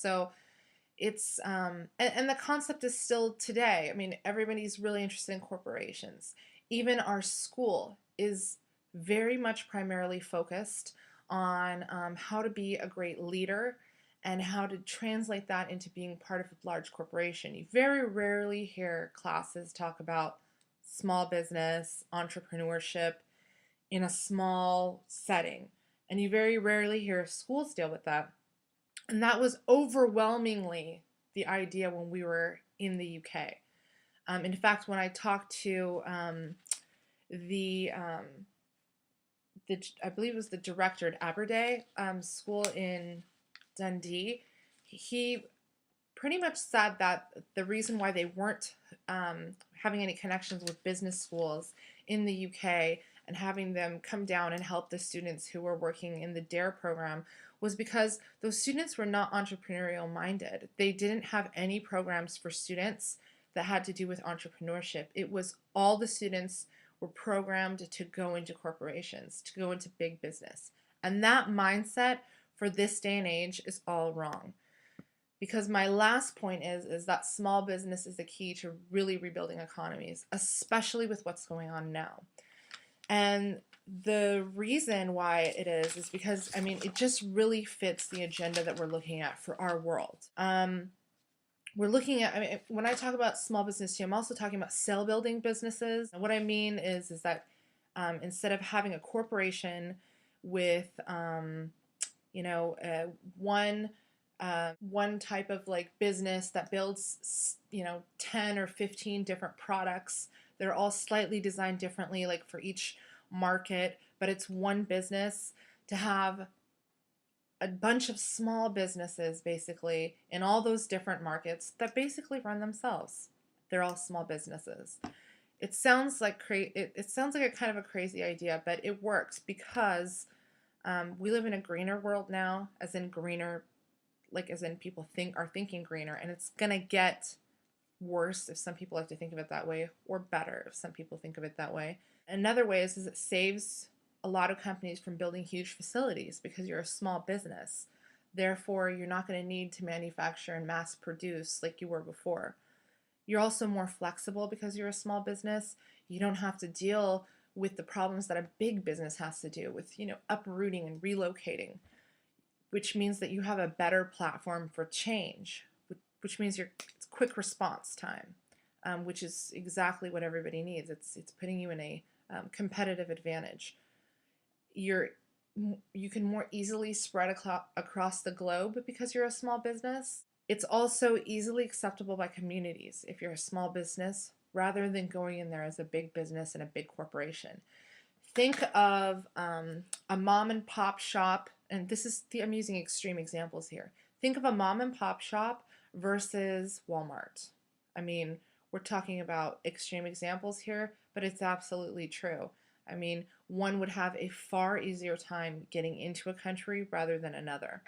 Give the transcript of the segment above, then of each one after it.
So it's and the concept is still today. I mean, everybody's really interested in corporations. Even our school is very much primarily focused on how to be a great leader and how to translate that into being part of a large corporation. You very rarely hear classes talk about small business, entrepreneurship in a small setting. And you very rarely hear schools deal with that. And that was overwhelmingly the idea when we were in the UK. In fact, when I talked to the, um, I believe it was the director at Aberday School in Dundee, he pretty much said that the reason why they weren't having any connections with business schools in the UK and having them come down and help the students who were working in the DARE program was because those students were not entrepreneurial minded. They didn't have any programs for students that had to do with entrepreneurship. It was all the students were programmed to go into corporations, to go into big business. And that mindset for this day and age is all wrong. Because my last point is that small business is the key to really rebuilding economies, especially with what's going on now. And the reason why it is because, I mean, it just really fits the agenda that we're looking at for our world. We're looking at, I mean, when I talk about small business too, I'm also talking about sale building businesses. And what I mean is that instead of having a corporation with, one one type of like business that builds 10 or 15 different products. They're all slightly designed differently, like for each market, but it's one business. To have a bunch of small businesses basically in all those different markets that basically run themselves. They're all small businesses. It sounds like it sounds like a kind of a crazy idea, but it works because we live in a greener world now, as in greener, like as in people are thinking greener, and it's gonna get worse if some people like to think of it that way, or better if some people think of it that way. Another way is it saves a lot of companies from building huge facilities because you're a small business. Therefore, you're not going to need to manufacture and mass produce like you were before. You're also more flexible because you're a small business. You don't have to deal with the problems that a big business has to do with, uprooting and relocating, which means that you have a better platform for change, which means it's quick response time, which is exactly what everybody needs. It's putting you in a competitive advantage. You can more easily spread across the globe because you're a small business. It's also easily acceptable by communities if you're a small business rather than going in there as a big business and a big corporation. Think of a mom and pop shop, and I'm using extreme examples here. Think of a mom and pop shop versus Walmart. I mean, we're talking about extreme examples here, but it's absolutely true. I mean, one would have a far easier time getting into a country rather than another.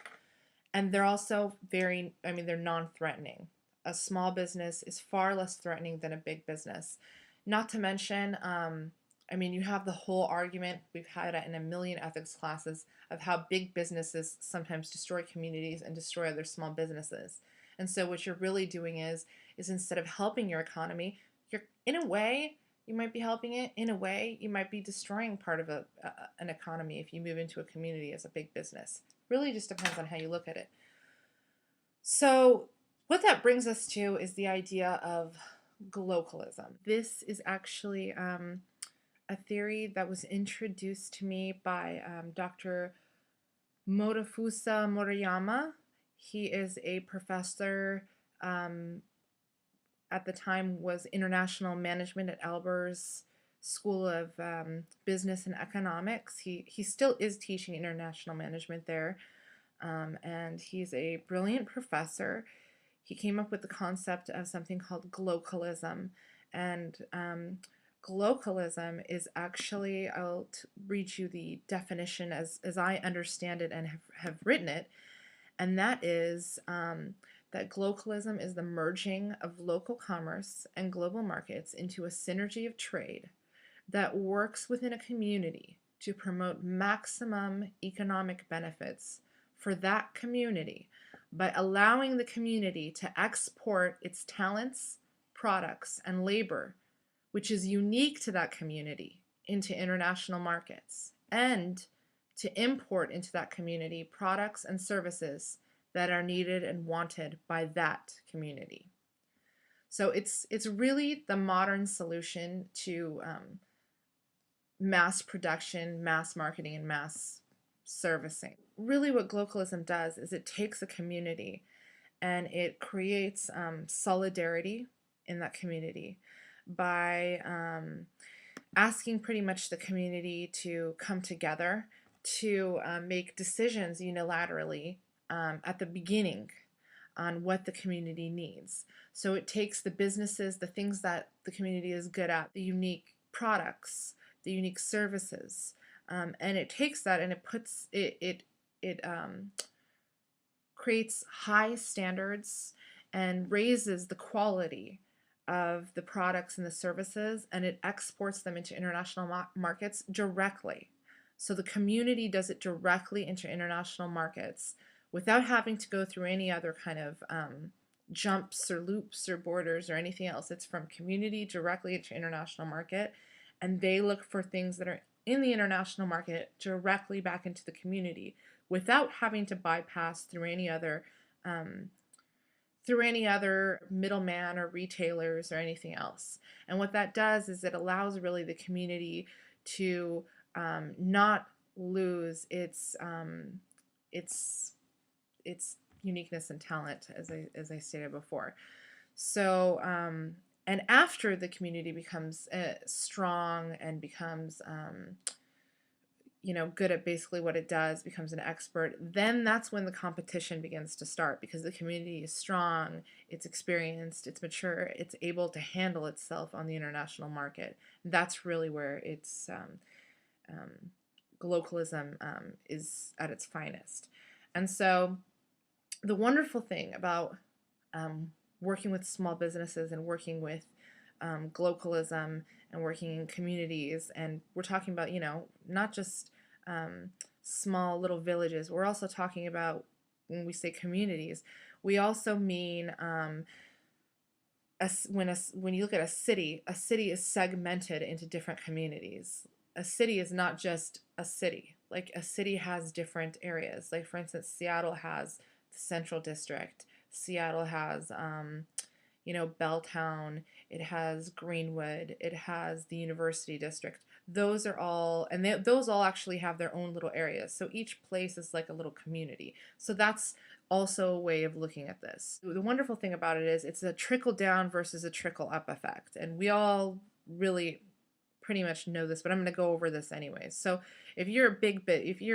And they're also they're non-threatening. A small business is far less threatening than a big business. Not to mention, you have the whole argument, we've had it in a million ethics classes, of how big businesses sometimes destroy communities and destroy other small businesses. And so what you're really doing is instead of helping your economy, in a way, you might be helping it. In a way, you might be destroying part of an economy if you move into a community as a big business. Really just depends on how you look at it. So what that brings us to is the idea of glocalism. This is actually a theory that was introduced to me by Dr. Motofusa Moriyama. He is a professor, at the time was international management at Albers School of Business and Economics. He still is teaching international management there, and he's a brilliant professor. He came up with the concept of something called glocalism, and glocalism is actually, I'll read you the definition as I understand it and have written it, and that is that glocalism is the merging of local commerce and global markets into a synergy of trade that works within a community to promote maximum economic benefits for that community by allowing the community to export its talents, products, and labor, which is unique to that community, into international markets, and to import into that community products and services that are needed and wanted by that community. So it's really the modern solution to mass production, mass marketing, and mass servicing. Really, what globalism does is it takes a community and it creates solidarity in that community by asking pretty much the community to come together to make decisions unilaterally at the beginning on what the community needs. So it takes the businesses, the things that the community is good at, the unique products, the unique services, and it takes that and it puts it creates high standards and raises the quality of the products and the services, and it exports them into international markets directly. So the community does it directly into international markets without having to go through any other kind of jumps or loops or borders or anything else. It's from community directly into international market, and they look for things that are in the international market directly back into the community without having to bypass through any other middleman or retailers or anything else. And what that does is it allows really the community to not lose its uniqueness and talent, as I stated before. So and after the community becomes strong and becomes good at basically what it does, becomes an expert, then that's when the competition begins to start, because the community is strong, it's experienced, it's mature, it's able to handle itself on the international market. That's really where it's globalism is at its finest. And so the wonderful thing about working with small businesses and working with globalism and working in communities, and we're talking about, not just small little villages. We're also talking about, when we say communities, we also mean when you look at a city is segmented into different communities. A city is not just a city. Like, a city has different areas. Like, for instance, Seattle has the Central District. Seattle has Belltown, it has Greenwood, it has the University District. Those are all, and those all actually have their own little areas. So each place is like a little community. So that's also a way of looking at this. The wonderful thing about it is it's a trickle down versus a trickle up effect. And we all really pretty much know this, but I'm going to go over this anyways. So if you're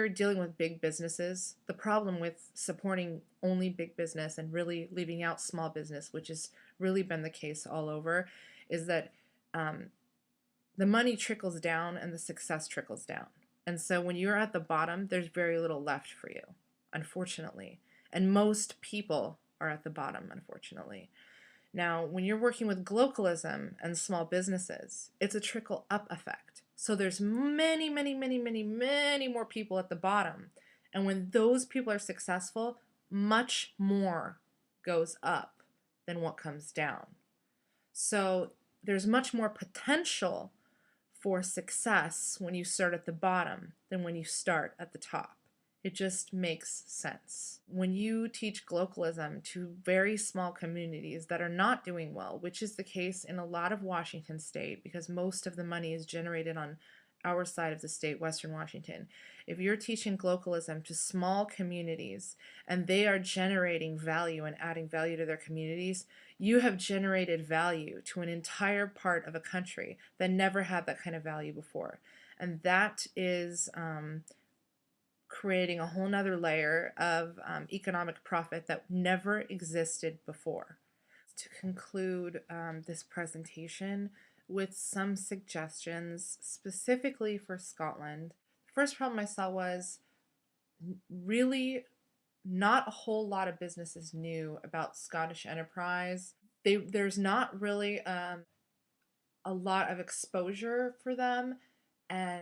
dealing with big businesses, the problem with supporting only big business and really leaving out small business, which has really been the case all over, is that the money trickles down and the success trickles down. And so when you're at the bottom, there's very little left for you, unfortunately. And most people are at the bottom, unfortunately. Now, when you're working with globalism and small businesses, it's a trickle-up effect. So there's many, many, many, many, many more people at the bottom. And when those people are successful, much more goes up than what comes down. So there's much more potential for success when you start at the bottom than when you start at the top. It just makes sense. When you teach globalism to very small communities that are not doing well, which is the case in a lot of Washington state, because most of the money is generated on our side of the state, Western Washington. If you're teaching globalism to small communities and they are generating value and adding value to their communities, you have generated value to an entire part of a country that never had that kind of value before. And that is creating a whole nother layer of economic profit that never existed before. To conclude this presentation with some suggestions specifically for Scotland, the first problem I saw was really not a whole lot of businesses knew about Scottish enterprise. There's not really a lot of exposure for them, and